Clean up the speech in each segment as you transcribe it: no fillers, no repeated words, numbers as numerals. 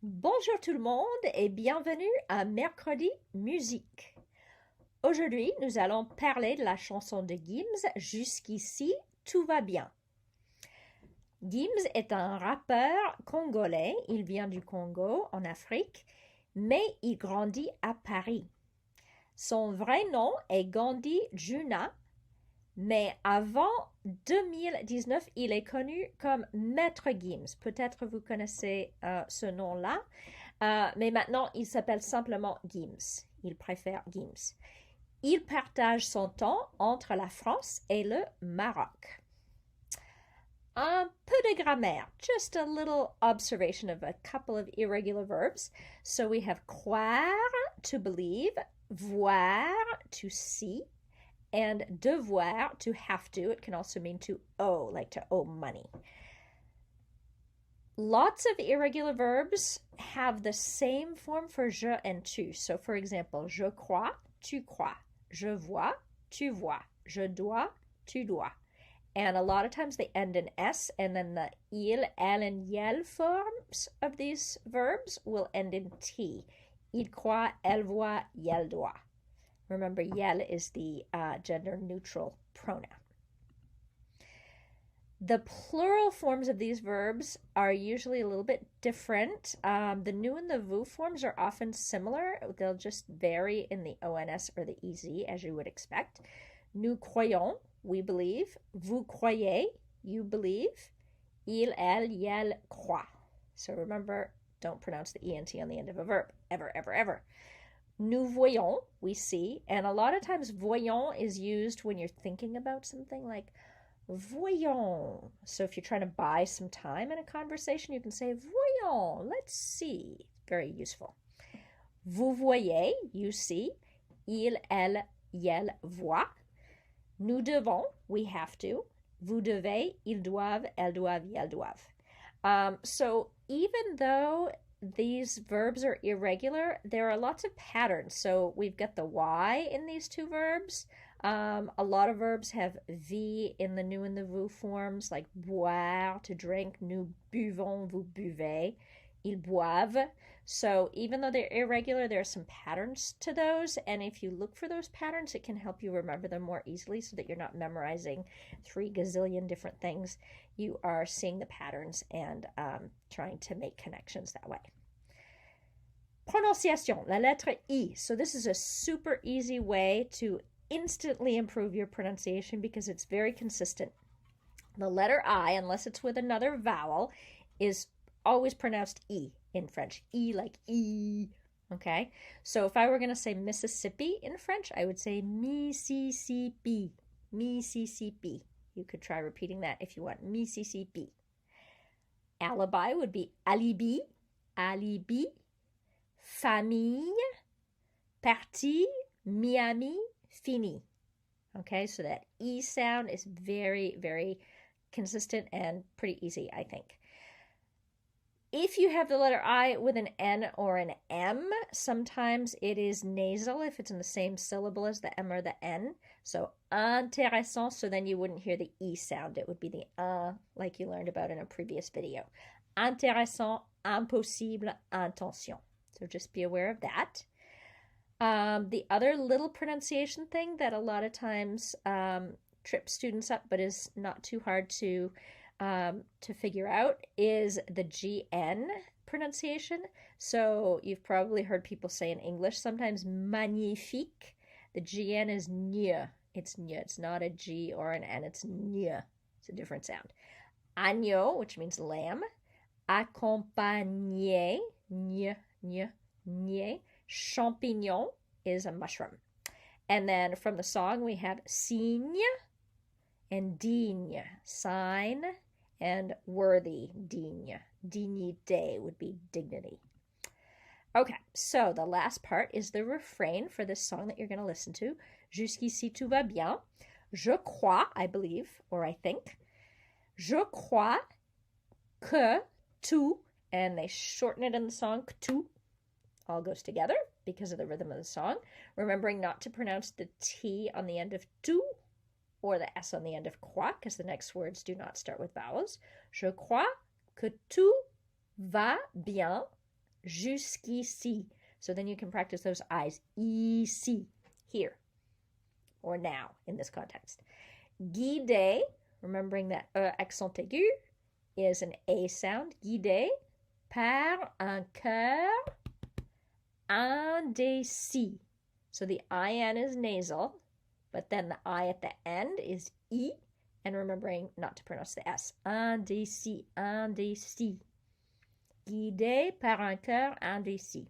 Bonjour tout le monde et bienvenue à Mercredi, musique. Aujourd'hui, nous allons parler de la chanson de Gims, Jusqu'ici, tout va bien. Gims est un rappeur congolais, il vient du Congo, en Afrique, mais il grandit à Paris. Son vrai nom est Gandhi Juna, mais avant 2019, il est connu comme Maître Gims. Peut-être vous connaissez ce nom-là, mais maintenant, il s'appelle simplement Gims. Il préfère Gims. Il partage son temps entre la France et le Maroc. Un peu de grammaire, just a little observation of a couple of irregular verbs. So we have croire, to believe, voir, to see, and devoir, to have to. It can also mean to owe, like to owe money. Lots of irregular verbs have the same form for je and tu. So, for example, je crois, tu crois. Je vois, tu vois. Je dois, tu dois. And a lot of times they end in S, and then the il, elle, and yel forms of these verbs will end in T. Il croit, elle voit, yel doit. Remember, yel is the gender-neutral pronoun. The plural forms of these verbs are usually a little bit different. The nous and the vous forms are often similar. They'll just vary in the ONS or the EZ, as you would expect. Nous croyons, we believe. Vous croyez, you believe. Il, elle, yel, croit. So remember, don't pronounce the ENT on the end of a verb, ever, ever, ever. Nous voyons, we see. And a lot of times, voyons is used when you're thinking about something like, voyons. So if you're trying to buy some time in a conversation, you can say, voyons, let's see. Very useful. Vous voyez, you see. Il, elle, yel, voit. Nous devons, we have to. Vous devez, ils doivent, elles doivent, yel doivent. So even though these verbs are irregular, there are lots of patterns. So we've got the Y in these two verbs. A lot of verbs have V in the nous and the vous forms, like boire, to drink. Nous buvons, vous buvez. Ils boivent. So even though they're irregular, there are some patterns to those. And if you look for those patterns, it can help you remember them more easily so that you're not memorizing 3 gazillion different things. You are seeing the patterns and trying to make connections that way. Prononciation, la lettre I. So this is a super easy way to instantly improve your pronunciation because it's very consistent. The letter I, unless it's with another vowel, is always pronounced E in French. E like E. Okay? So if I were going to say Mississippi in French, I would say Mississippi. Mississippi. You could try repeating that if you want. Mississippi. Alibi would be alibi. Alibi. Famille. Parti. Miami. Fini. Okay, so that E sound is very, very consistent and pretty easy, I think. If you have the letter I with an N or an M, sometimes it is nasal if it's in the same syllable as the M or the N. So intéressant, so then you wouldn't hear the E sound. It would be the like you learned about in a previous video. Intéressant, impossible, intention. So just be aware of that. The other little pronunciation thing that a lot of times trips students up but is not too hard to figure out is the GN pronunciation. So you've probably heard people say in English sometimes magnifique. The GN is gne. It's gne. It's not a G or an N. It's gne. It's a different sound. Agneau, which means lamb. Accompagné, gne, gne, gne. Champignon is a mushroom. And then from the song we have signe and digne. Sign and worthy, digne. Dignité would be dignity. Okay, so the last part is the refrain for this song that you're going to listen to. Jusqu'ici tout va bien. Je crois, I believe, or I think. Je crois que tout, and they shorten it in the song, que tout, all goes together because of the rhythm of the song. Remembering not to pronounce the T on the end of tout or the S on the end of croix, because the next words do not start with vowels. Je crois que tout va bien. Jusqu'ici. So then you can practice those I's. Ici, here, or now in this context. Guidé, remembering that accent aigu is an A sound. Guidé par un cœur indécis. So the IN is nasal, but then the I at the end is E, and remembering not to pronounce the S. Indécis, indécis. Guidé par un cœur indécis.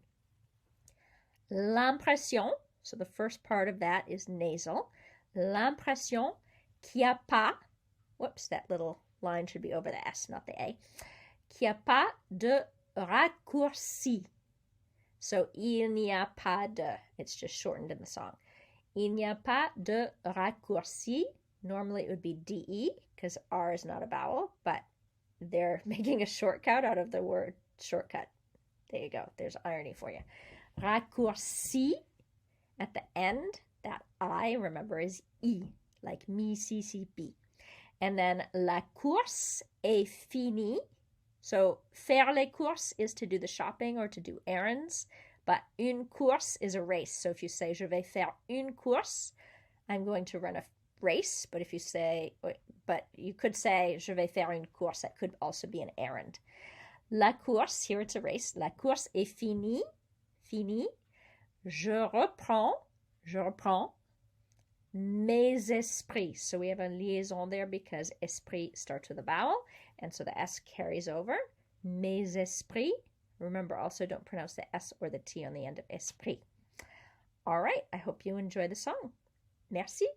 L'impression, so the first part of that is nasal. L'impression qu'il n'y a pas, whoops, that little line should be over the S, not the A. Qu'il n'y a pas de raccourci. So, il n'y a pas de, it's just shortened in the song. Il n'y a pas de raccourci. Normally it would be DE, because R is not a vowel, but they're making a shortcut out of the word shortcut. There you go. There's irony for you. Raccourci, at the end, that I, remember, is I, like Mississippi. And then la course est finie. So faire les courses is to do the shopping or to do errands, but une course is a race. So if you say je vais faire une course, I'm going to run a race. But if you say, but you could say je vais faire une course, that could also be an errand. La course, here it's a race. La course est finie. Fini. Je reprends mes esprits. So we have a liaison there because esprit starts with a vowel, and so the S carries over. Mes esprits. Remember, also don't pronounce the S or the T on the end of esprit. All right, I hope you enjoy the song. Merci.